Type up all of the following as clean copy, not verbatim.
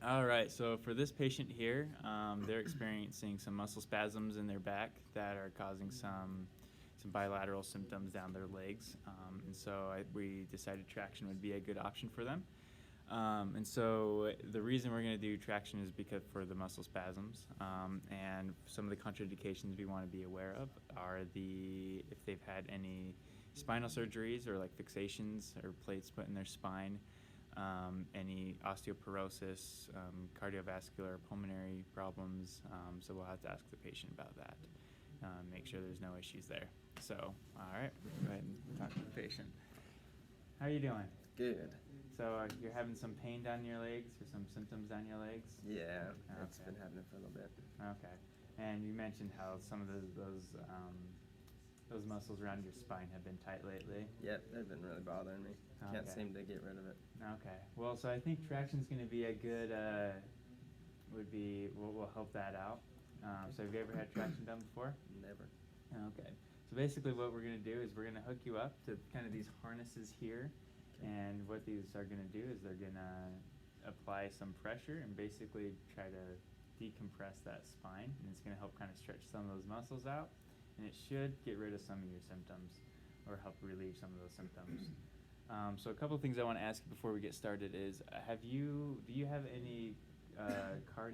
All right, so for this patient here, they're experiencing some muscle spasms in their back that are causing some bilateral symptoms down their legs, and so we decided traction would be a good option for them. And so the reason we're going to do traction is because for the muscle spasms, and some of the contraindications we want to be aware of are if they've had any spinal surgeries or like fixations or plates put in their spine, any osteoporosis, cardiovascular, pulmonary problems. So we'll have to ask the patient about that. Make sure there's no issues there. So, all right, go ahead and talk to the patient. How are you doing? Good. So you're having some pain down your legs or some symptoms down your legs? Yeah, Okay. it's been happening for a little bit. Okay. And you mentioned how some of those muscles around your spine have been tight lately. Yep, they've been really bothering me. Can't Okay. seem to get rid of it. Okay. Well, so I think traction's going to be a good, will help that out. So have you ever had traction done before? Never. Okay. So basically what we're going to do is we're going to hook you up to kind of these harnesses here. And what these are going to do is they're going to apply some pressure and basically try to decompress that spine. And it's going to help kind of stretch some of those muscles out. And it should get rid of some of your symptoms or help relieve some of those symptoms. So a couple of things I want to ask you before we get started is, do you have any heart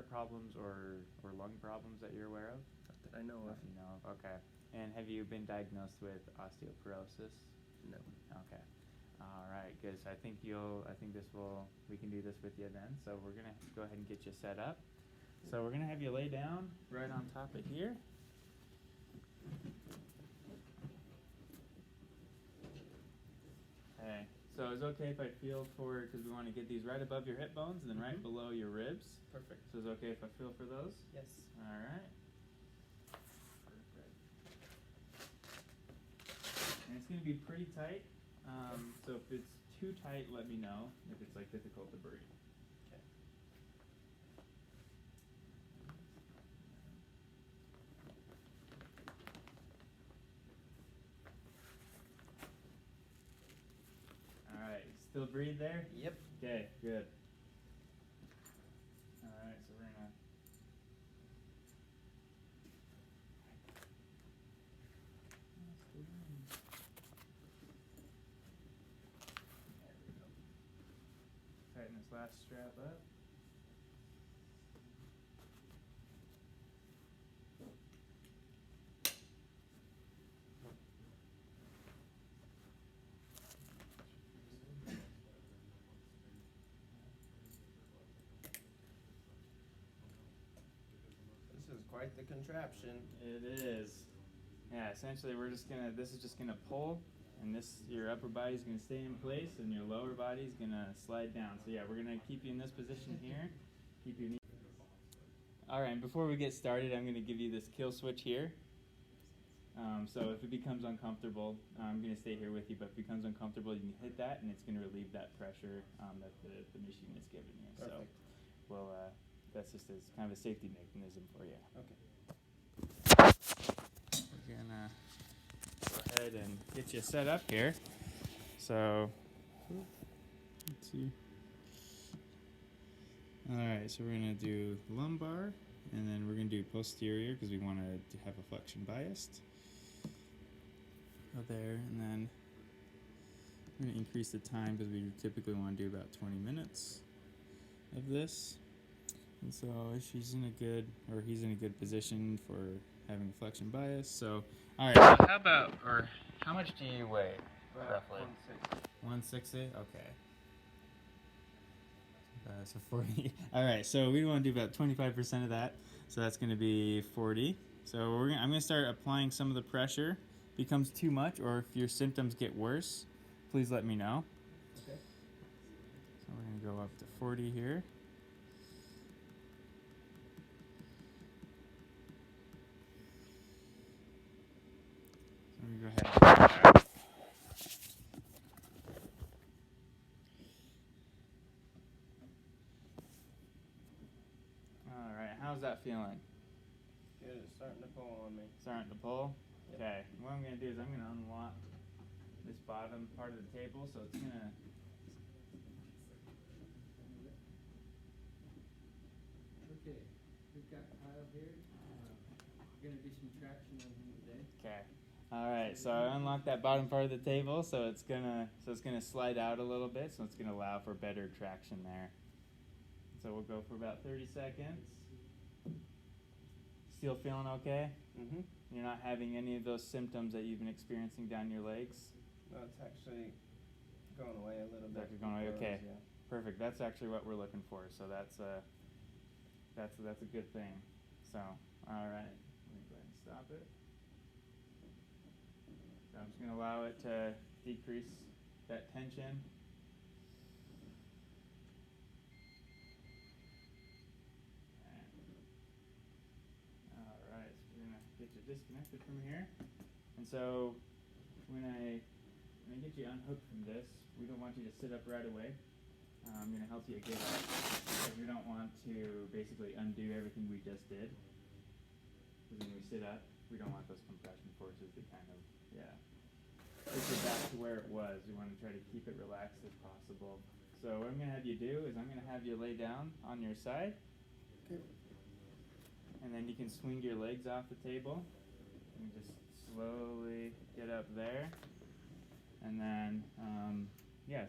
problems or lung problems that you're aware of? Not that I know of. You know, okay. And have you been diagnosed with osteoporosis? No. Okay. All right, good. So I think we can do this with you then. So we're gonna go ahead and get you set up. So we're gonna have you lay down right on top of here. Okay. So it's okay if I feel because we want to get these right above your hip bones and then right below your ribs. Perfect. So it's okay if I feel for those? Yes. All right. And it's going to be pretty tight. So if it's too tight, let me know. If it's like difficult to breathe. Okay. All right. Still breathe there? Yep. Okay, good. All right, so we're going to... There we go. Tighten this last strap up. This is quite the contraption. It is. Yeah, essentially this is just gonna pull, and your upper body's gonna stay in place, and your lower body's gonna slide down. So yeah, we're gonna keep you in this position here. Keep your knee. All right, and before we get started, I'm gonna give you this kill switch here. So if it becomes uncomfortable, I'm gonna stay here with you, but if it becomes uncomfortable, you can hit that, and it's gonna relieve that pressure that the machine is giving you. Perfect. So, that's just as kind of a safety mechanism for you. Okay. We're gonna go ahead and get you set up here. So, let's see. All right, so we're gonna do lumbar, and then we're gonna do posterior because we want to have a flexion biased. Go there, and then we're gonna increase the time because we typically want to do about 20 minutes of this. And so he's in a good position for having a flexion bias. So, all right. So how much do you weigh, roughly? 160. 160. Okay. So 40. All right. So we want to do about 25% of that. So that's going to be 40. So I'm going to start applying some of the pressure. Becomes too much, or if your symptoms get worse, please let me know. Okay. So we're going to go up to 40 here. Go ahead. All right, how's that feeling? Good. It's starting to pull on me. Starting to pull? Yep. Okay. What I'm going to do is I'm going to unlock this bottom part of the table, so it's going to got Kyle here. We're gonna do some traction on him today. Okay. All right. So I unlocked that bottom part of the table, so it's gonna slide out a little bit, so it's gonna allow for better traction there. So we'll go for about 30 seconds. Still feeling okay? Mm-hmm. You're not having any of those symptoms that you've been experiencing down your legs? No, it's actually going away a little It's bit. actually going away, before it okay. was, yeah. Perfect. That's actually what we're looking for. So that's a good thing. So, all right. Let me go ahead and stop it. So I'm just going to allow it to decrease that tension. All right. So we're going to get you disconnected from here. And so when I get you unhooked from this, we don't want you to sit up right away. I'm going to help you get up because we don't want to basically undo everything we just did. Because when we sit up, we don't want those compression forces to kind of, push it back to where it was. We want to try to keep it relaxed as possible. So what I'm going to have you do is I'm going to have you lay down on your side. Okay. And then you can swing your legs off the table. And just slowly get up there. And then,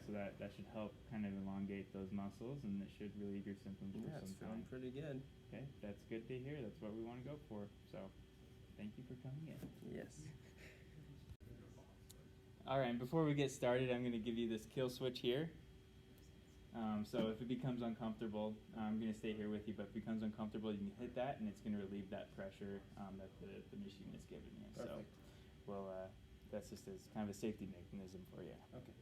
so that should help kind of elongate those muscles, and it should relieve your symptoms for Yeah, some it's feeling time. pretty good. Okay, that's good to hear. That's what we want to go for. So, thank you for coming in. Yes. All right, and before we get started, I'm going to give you this kill switch here. So if it becomes uncomfortable, I'm going to stay here with you, but if it becomes uncomfortable, you can hit that, and it's going to relieve that pressure that the machine is giving you. Perfect. So, that's just as kind of a safety mechanism for you. Okay.